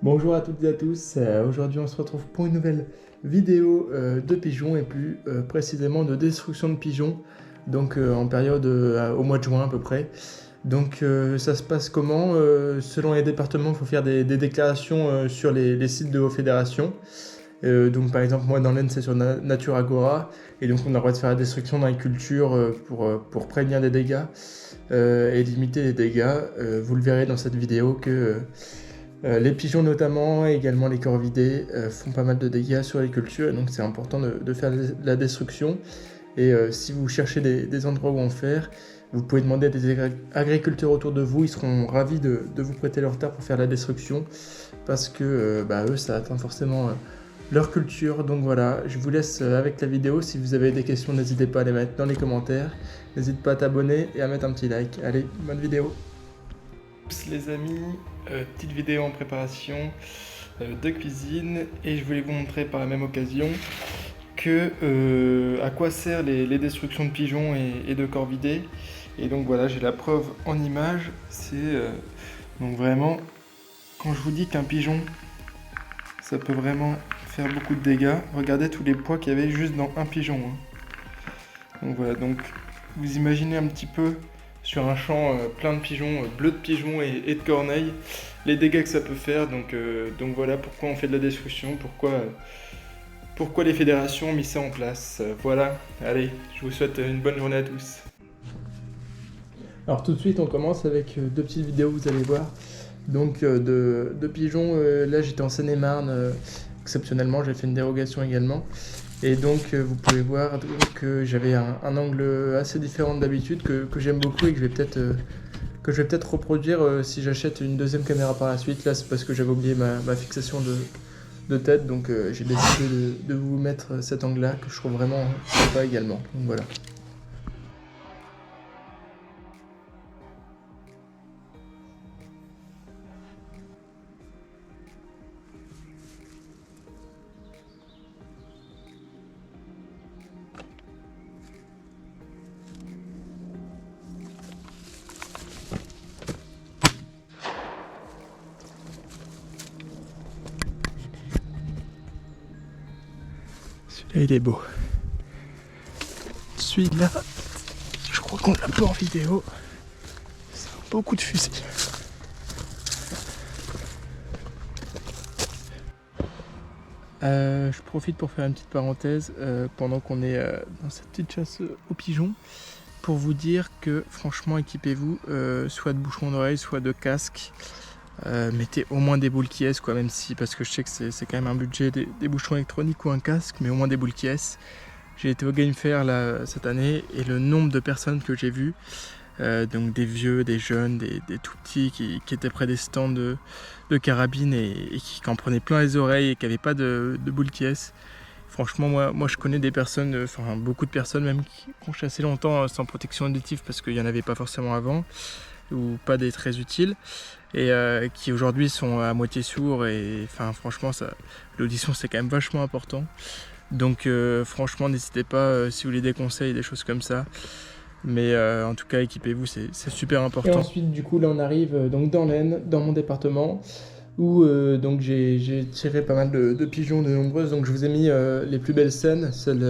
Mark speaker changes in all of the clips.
Speaker 1: Bonjour à toutes et à tous, aujourd'hui on se retrouve pour une nouvelle vidéo de pigeons et plus précisément de destruction de pigeons, donc en période au mois de juin à peu près. Donc ça se passe comment selon les départements, il faut faire des déclarations sur les sites de vos fédérations. Donc par exemple moi dans l'Aisne c'est sur Nature Agora, et donc on a le droit de faire la destruction dans les cultures pour prévenir des dégâts et limiter les dégâts. Vous le verrez dans cette vidéo que les pigeons notamment, et également les corvidés, font pas mal de dégâts sur les cultures, et donc c'est important de faire la destruction. Et si vous cherchez des endroits où en faire, vous pouvez demander à des agriculteurs autour de vous, ils seront ravis de vous prêter leur terre pour faire la destruction, parce que eux ça atteint forcément leur culture. Donc voilà, je vous laisse avec la vidéo. Si vous avez des questions, n'hésitez pas à les mettre dans les commentaires, n'hésite pas à t'abonner et à mettre un petit like. Allez, bonne vidéo. Les amis, petite vidéo en préparation de cuisine, et je voulais vous montrer par la même occasion à quoi servent les destructions de pigeons et de corvidés. Et donc voilà, j'ai la preuve en image. C'est donc vraiment, quand je vous dis qu'un pigeon ça peut vraiment faire beaucoup de dégâts, regardez tous les poids qu'il y avait juste dans un pigeon, hein. Donc voilà, donc vous imaginez un petit peu sur un champ plein de pigeons, bleu de pigeons et de corneilles, les dégâts que ça peut faire. Donc voilà pourquoi on fait de la destruction, pourquoi les fédérations ont mis ça en place. Voilà, allez, je vous souhaite une bonne journée à tous. Alors tout de suite on commence avec deux petites vidéos, vous allez voir. Donc de pigeons, là j'étais en Seine-et-Marne, exceptionnellement j'ai fait une dérogation également. Et donc vous pouvez voir que j'avais un angle assez différent d'habitude que j'aime beaucoup et que je vais peut-être reproduire si j'achète une deuxième caméra par la suite. Là c'est parce que j'avais oublié ma fixation de tête, donc j'ai décidé de vous mettre cet angle là que je trouve vraiment sympa également. Donc voilà. Celui-là il est beau. Celui-là, je crois qu'on l'a pas en vidéo. C'est un beau coup de fusil. Je profite pour faire une petite parenthèse pendant qu'on est dans cette petite chasse aux pigeons, pour vous dire que franchement équipez-vous soit de bouchons d'oreilles, soit de casque. Mettez au moins des boules qui est, quoi, même si, parce que je sais que c'est quand même un budget des bouchons électroniques ou un casque, mais au moins des boules qui est. J'ai été au Game Fair là, cette année, et le nombre de personnes que j'ai vues, donc des vieux, des jeunes, des tout petits qui étaient près des stands de carabines et qui en prenaient plein les oreilles et qui n'avaient pas de boules qui est. Franchement, moi je connais des personnes, enfin beaucoup de personnes même qui ont chassé longtemps sans protection auditive parce qu'il n'y en avait pas forcément avant, ou pas des très utiles, et qui aujourd'hui sont à moitié sourds, et enfin franchement l'audition c'est quand même vachement important. Donc franchement n'hésitez pas si vous voulez des conseils, des choses comme ça. Mais en tout cas équipez-vous, c'est super important. Et ensuite du coup là on arrive donc dans l'Aisne, dans mon département, où donc j'ai tiré pas mal de pigeons, de nombreuses. Donc je vous ai mis les plus belles scènes, celles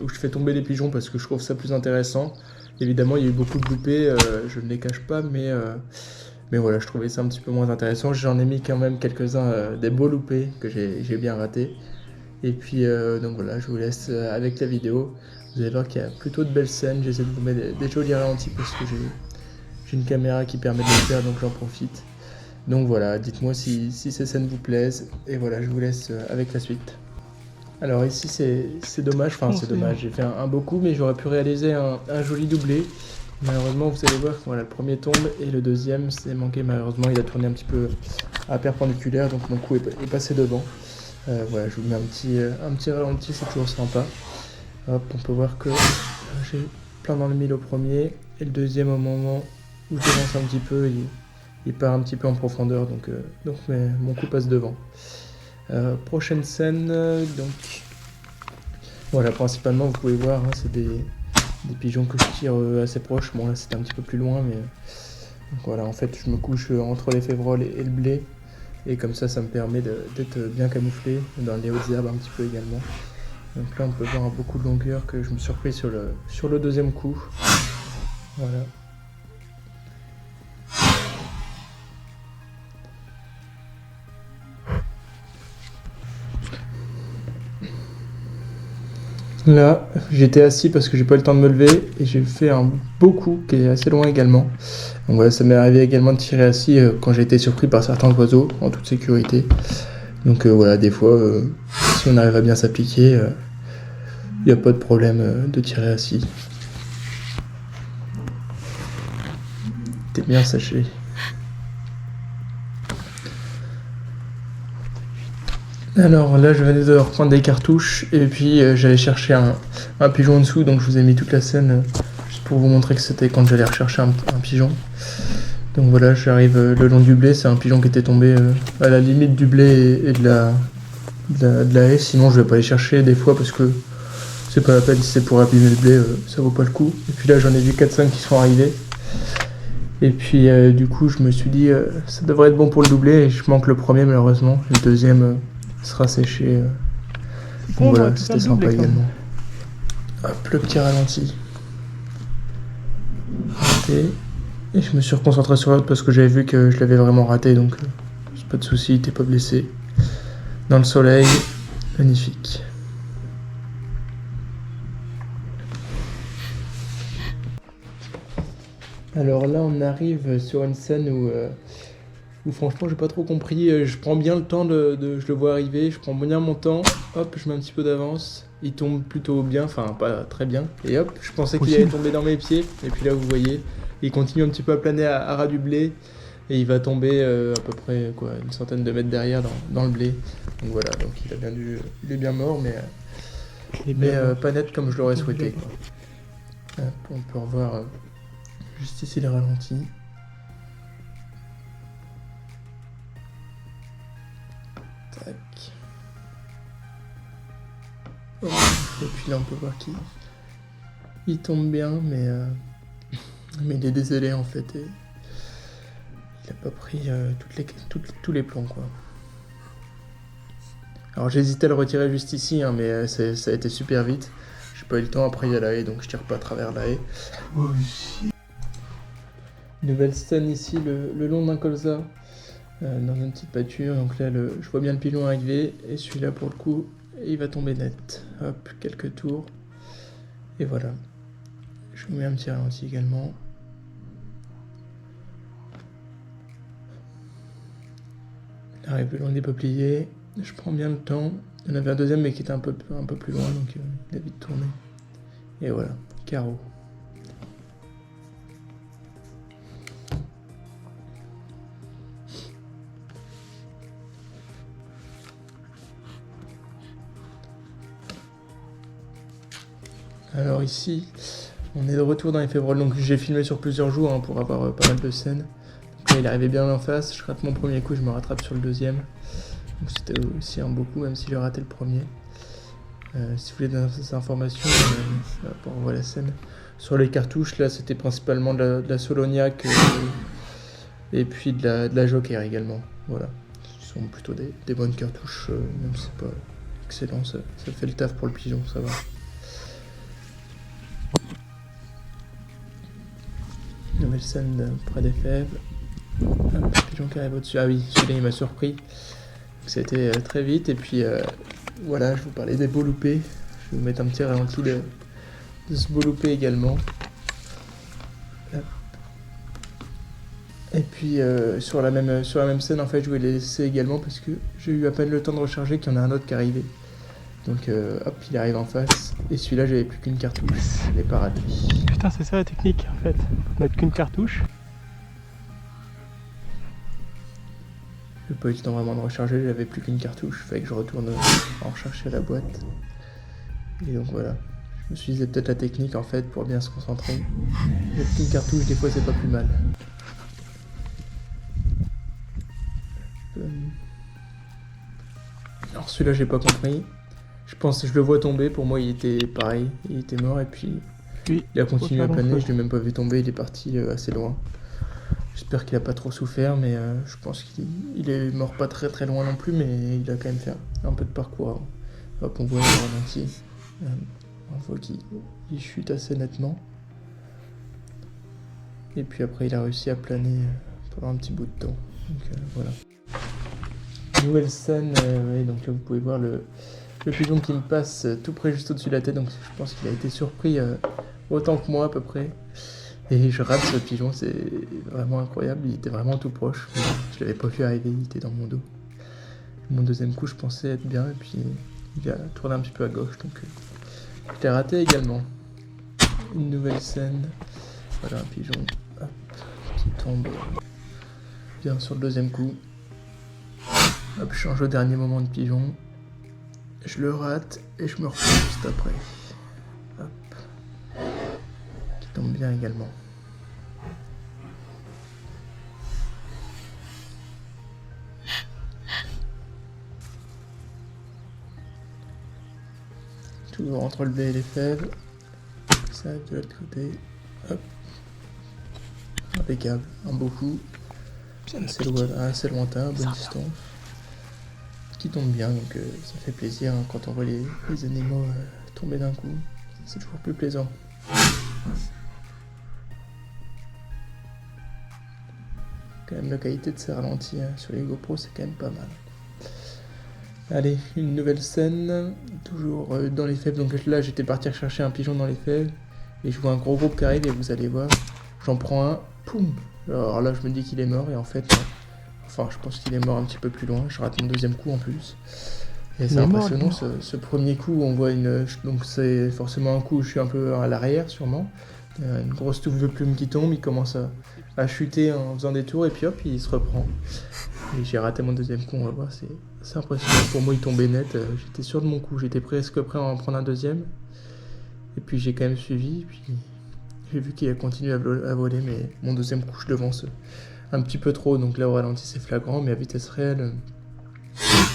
Speaker 1: où je fais tomber les pigeons parce que je trouve ça plus intéressant. Évidemment il y a eu beaucoup de loupés, je ne les cache pas, mais voilà, je trouvais ça un petit peu moins intéressant. J'en ai mis quand même quelques-uns, des beaux loupés que j'ai bien ratés. Et puis donc voilà, je vous laisse avec la vidéo. Vous allez voir qu'il y a plutôt de belles scènes. J'essaie de vous mettre des jolis ralentis parce que j'ai une caméra qui permet de le faire, donc j'en profite. Donc voilà, dites-moi si ces scènes vous plaisent. Et voilà, je vous laisse avec la suite. Alors ici c'est dommage, enfin c'est dommage, j'ai fait un beau coup, mais j'aurais pu réaliser un joli doublé. Malheureusement vous allez voir que voilà, le premier tombe et le deuxième c'est manqué malheureusement, il a tourné un petit peu à perpendiculaire, donc mon coup est passé devant. Voilà, je vous mets un petit ralenti, c'est toujours sympa. Hop, on peut voir que j'ai plein dans le mille au premier, et le deuxième au moment où je devance un petit peu, il part un petit peu en profondeur, donc mon coup passe devant. Prochaine scène, donc voilà, principalement vous pouvez voir, hein, c'est des pigeons que je tire assez proches. Bon là c'était un petit peu plus loin, mais donc voilà, en fait je me couche entre les févroles et le blé. Et comme ça me permet d'être bien camouflé dans les hautes herbes un petit peu également. Donc là on peut voir beaucoup de longueur que je me suis repris sur le deuxième coup. Voilà. Là, j'étais assis parce que j'ai pas eu le temps de me lever et j'ai fait un beau coup qui est assez loin également. Donc voilà, ça m'est arrivé également de tirer assis quand j'ai été surpris par certains oiseaux en toute sécurité. Donc voilà, des fois, si on arrive à bien s'appliquer, il n'y a pas de problème de tirer assis. T'es bien saché. Alors là, je venais de reprendre des cartouches et puis j'allais chercher un pigeon en dessous, donc je vous ai mis toute la scène juste pour vous montrer que c'était quand j'allais rechercher un pigeon. Donc voilà, j'arrive le long du blé, c'est un pigeon qui était tombé à la limite du blé et de la haie, sinon je vais pas aller chercher des fois parce que c'est pas la peine, si c'est pour abîmer le blé, ça vaut pas le coup. Et puis là j'en ai vu 4-5 qui sont arrivés. Et puis du coup je me suis dit ça devrait être bon pour le doubler et je manque le premier malheureusement, le deuxième sera séché. Donc voilà, c'était sympa également. Hop, le petit ralenti. Raté. Et je me suis reconcentré sur l'autre parce que j'avais vu que je l'avais vraiment raté, donc c'est pas de soucis, t'es pas blessé. Dans le soleil, magnifique. Alors là on arrive sur une scène où franchement j'ai pas trop compris, je prends bien le temps je le vois arriver, je prends bien mon temps, hop je mets un petit peu d'avance, il tombe plutôt bien, enfin pas très bien, et hop je pensais qu'il allait tomber dans mes pieds, et puis là vous voyez, il continue un petit peu à planer à ras du blé, et il va tomber à peu près une centaine de mètres derrière dans le blé, donc voilà, donc il est bien mort, mais pas net comme je l'aurais souhaité, quoi. Hop, on peut revoir juste ici les ralentis. Tac. Oh, et puis là on peut voir qu'il tombe bien, mais il est désolé en fait. Et il a pas pris tous les plombs quoi. Alors j'hésitais à le retirer juste ici, hein, mais ça a été super vite. J'ai pas eu le temps, après il y a la haie, donc je tire pas à travers la haie. Oh, nouvelle scène ici, le long d'un colza, dans une petite pâture. Donc là, je vois bien le pigeon arriver, et celui-là pour le coup, il va tomber net. Hop, quelques tours, et voilà. Je vous mets un petit ralenti également. Il arrive le long des peupliers, je prends bien le temps. Il y en avait un deuxième, mais qui était un peu plus loin, donc il a vite tourné. Et voilà, carreau. Alors ici, on est de retour dans les févroles, donc j'ai filmé sur plusieurs jours hein, pour avoir pas mal de scènes. Donc là il arrivait bien en face, je rate mon premier coup, je me rattrape sur le deuxième. Donc c'était aussi un beau coup, même si j'ai raté le premier. Si vous voulez des informations, on voit la scène. Sur les cartouches, là c'était principalement de la Solognac et puis de la Joker également. Voilà, ce sont plutôt des bonnes cartouches, même si c'est pas excellent, ça fait le taf pour le pigeon, ça va. Nouvelle scène près des fèves. Un pigeon qui arrive au-dessus. Ah oui, celui-là il m'a surpris. Ça a été très vite. Et puis voilà, je vous parlais des beaux loupés. Je vais vous mettre un petit ralenti de ce beau loupé également. Et puis sur la même scène, en fait, je vais les laisser également parce que j'ai eu à peine le temps de recharger qu'il y en a un autre qui est arrivé. Donc hop, il arrive en face. Et celui-là, j'avais plus qu'une cartouche. Je l'ai pas raté.
Speaker 2: Putain, c'est ça la technique en fait. Faut mettre qu'une cartouche.
Speaker 1: J'ai pas eu le temps vraiment de recharger, j'avais plus qu'une cartouche. Fallait que je retourne en rechercher la boîte. Et donc voilà. Je me suis dit, c'est peut-être la technique en fait pour bien se concentrer. Mettre qu'une cartouche, des fois, c'est pas plus mal. Alors celui-là, j'ai pas compris. Je pense que je le vois tomber, pour moi il était pareil, il était mort et puis il a continué à planer, je l'ai même pas vu tomber, il est parti assez loin. J'espère qu'il a pas trop souffert, mais je pense qu'il est mort pas très très loin non plus, mais il a quand même fait un peu de parcours. Hop, on voit le ralenti. On voit qu'il chute assez nettement. Et puis après, il a réussi à planer pendant un petit bout de temps. Donc voilà. Nouvelle scène, ouais, donc là vous pouvez voir le pigeon qui me passe tout près juste au-dessus de la tête, donc je pense qu'il a été surpris autant que moi à peu près. Et je rate ce pigeon, c'est vraiment incroyable, il était vraiment tout proche. Je l'avais pas vu arriver, il était dans mon dos. Mon deuxième coup, je pensais être bien, et puis il a tourné un petit peu à gauche, donc je l'ai raté également. Une nouvelle scène, voilà un pigeon hop, qui tombe bien sur le deuxième coup. Hop, je change au dernier moment de pigeon. Je le rate et je me reprends juste après. Hop. Qui tombe bien également. Toujours entre le blé et les fèves. Ça de l'autre côté. Hop. Impeccable. Un beau coup. Assez lointain, bonne distance. Qui tombe bien, donc ça fait plaisir hein, quand on voit les animaux tomber d'un coup. C'est toujours plus plaisant. Quand même la qualité de ces ralentis sur les GoPro, c'est quand même pas mal. Allez, une nouvelle scène, toujours dans les fèves. Donc là, j'étais parti rechercher un pigeon dans les fèves et je vois un gros groupe qui arrive et vous allez voir, j'en prends un, poum. Alors là, je me dis qu'il est mort et en fait, enfin, je pense qu'il est mort un petit peu plus loin. Je rate mon deuxième coup en plus. Et c'est impressionnant ce premier coup où on voit une. Donc c'est forcément un coup où je suis un peu à l'arrière, sûrement. Une grosse touffe de plumes qui tombe, il commence à chuter en faisant des tours et puis hop, il se reprend. Et j'ai raté mon deuxième coup, on va voir, c'est impressionnant. Pour moi, il tombait net. J'étais sûr de mon coup, j'étais presque prêt à en prendre un deuxième. Et puis j'ai quand même suivi, puis j'ai vu qu'il a continué à voler, mais mon deuxième coup, je devance un petit peu trop. Donc là, au ralenti, c'est flagrant, mais à vitesse réelle.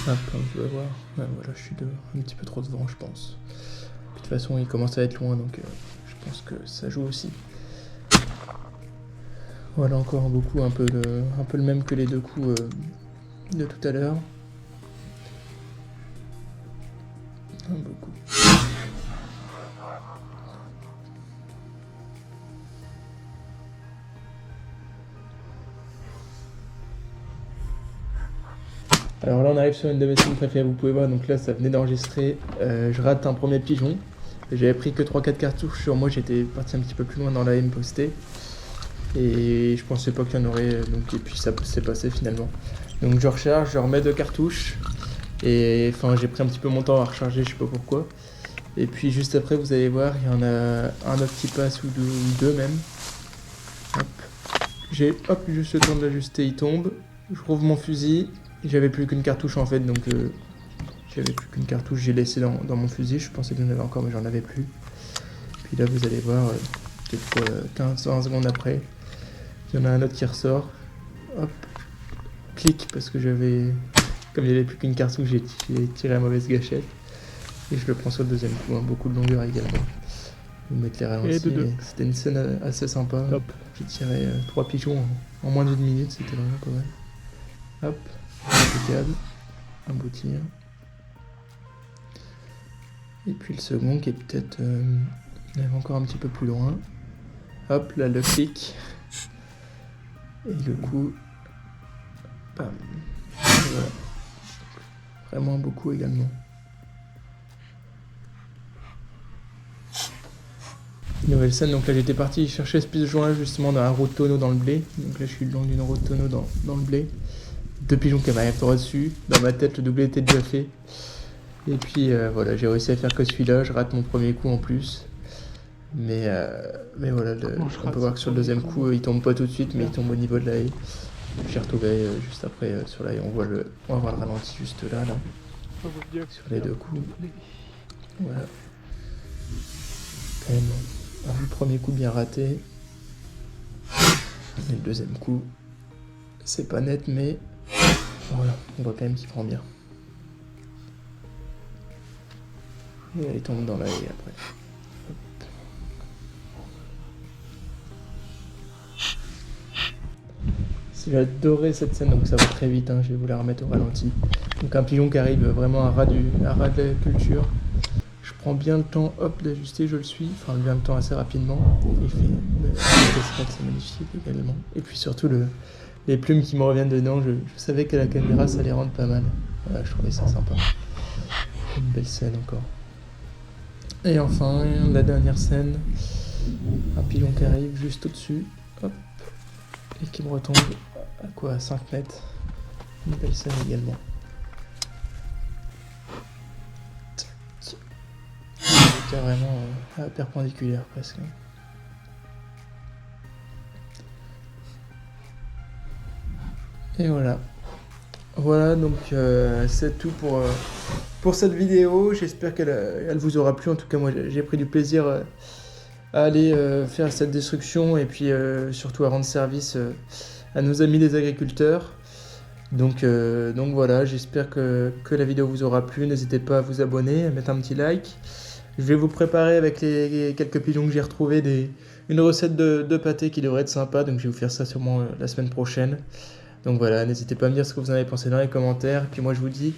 Speaker 1: Hop, on va voir. Ouais, voilà, je suis un petit peu trop devant, je pense. Puis, de toute façon, il commence à être loin, donc je pense que ça joue aussi. Voilà, encore un beau coup, un peu le même que les deux coups de tout à l'heure. Un beau coup. Alors là on arrive sur une de mes scènes préférées, vous pouvez voir, donc là ça venait d'enregistrer, je rate un premier pigeon, j'avais pris que 3-4 cartouches sur moi, j'étais parti un petit peu plus loin dans la haine postée, et je pensais pas qu'il y en aurait, donc, et puis ça s'est passé finalement. Donc je recharge, je remets 2 cartouches, et enfin j'ai pris un petit peu mon temps à recharger, je sais pas pourquoi, et puis juste après vous allez voir, il y en a un autre qui passe, ou deux même, hop, j'ai juste le temps de l'ajuster, il tombe, je rouvre mon fusil. J'avais plus qu'une cartouche en fait, donc j'avais plus qu'une cartouche, j'ai laissé dans mon fusil, je pensais qu'il y en avait encore mais j'en avais plus. Puis là vous allez voir, peut-être 15-20 secondes après, il y en a un autre qui ressort, hop, clic, parce que comme il n'y avait plus qu'une cartouche, j'ai tiré la mauvaise gâchette, et je le prends sur le deuxième coup, beaucoup de longueur également. Vous mettez les ralentis, c'était une scène assez sympa, j'ai tiré 3 pigeons en moins d'une minute, c'était vraiment pas mal. Hop. Impeccable, un beau tir. Et puis le second qui est peut-être même encore un petit peu plus loin. Hop, là le clic. Et le coup. Bam. Voilà. Vraiment un beau coup également. Nouvelle scène, donc là j'étais parti chercher ce pigeon-là justement dans un roue de tonneau dans le blé. Donc là je suis le long d'une roue de tonneau dans le blé. 2 pigeons qui m'arrivent droit dessus. Dans ma tête, le doublé était déjà fait. Et puis voilà, j'ai réussi à faire que celui-là. Je rate mon premier coup en plus. Mais voilà, on peut voir que sur le deuxième coup, il tombe pas tout de suite, mais il tombe au niveau de la haie. J'ai retrouvé juste après sur la haie. On va voir le ralenti juste là. Sur les 2 coups. Voilà. Quand même, le premier coup bien raté. Et le deuxième coup, c'est pas net, mais voilà, on voit quand même qu'il prend bien. Et il tombe dans la haie après. Hop. J'ai adoré cette scène, donc ça va très vite, hein, je vais vous la remettre au ralenti. Donc un pigeon qui arrive vraiment à ras de la culture. Je prends bien le temps, hop, d'ajuster, je le suis, enfin bien le temps assez rapidement. Il fait une cascade, c'est magnifique également. Et puis surtout les plumes qui me reviennent dedans, je savais qu'à la caméra ça allait rendre pas mal. Voilà, je trouvais ça sympa. Une belle scène encore. Et enfin, la dernière scène, un pigeon qui arrive juste au-dessus, hop, et qui me retombe à quoi, à 5 mètres. Une belle scène également. Carrément perpendiculaire presque. Et voilà. Voilà, donc c'est tout pour cette vidéo. J'espère qu'elle vous aura plu. En tout cas, moi j'ai pris du plaisir à aller faire cette destruction et puis surtout à rendre service à nos amis les agriculteurs. Donc voilà, j'espère que la vidéo vous aura plu. N'hésitez pas à vous abonner, à mettre un petit like. Je vais vous préparer avec les quelques pigeons que j'ai retrouvés une recette de pâté qui devrait être sympa. Donc je vais vous faire ça sûrement la semaine prochaine. Donc voilà, n'hésitez pas à me dire ce que vous en avez pensé dans les commentaires. Et puis moi je vous dis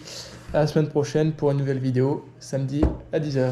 Speaker 1: à la semaine prochaine pour une nouvelle vidéo, samedi à 10 h.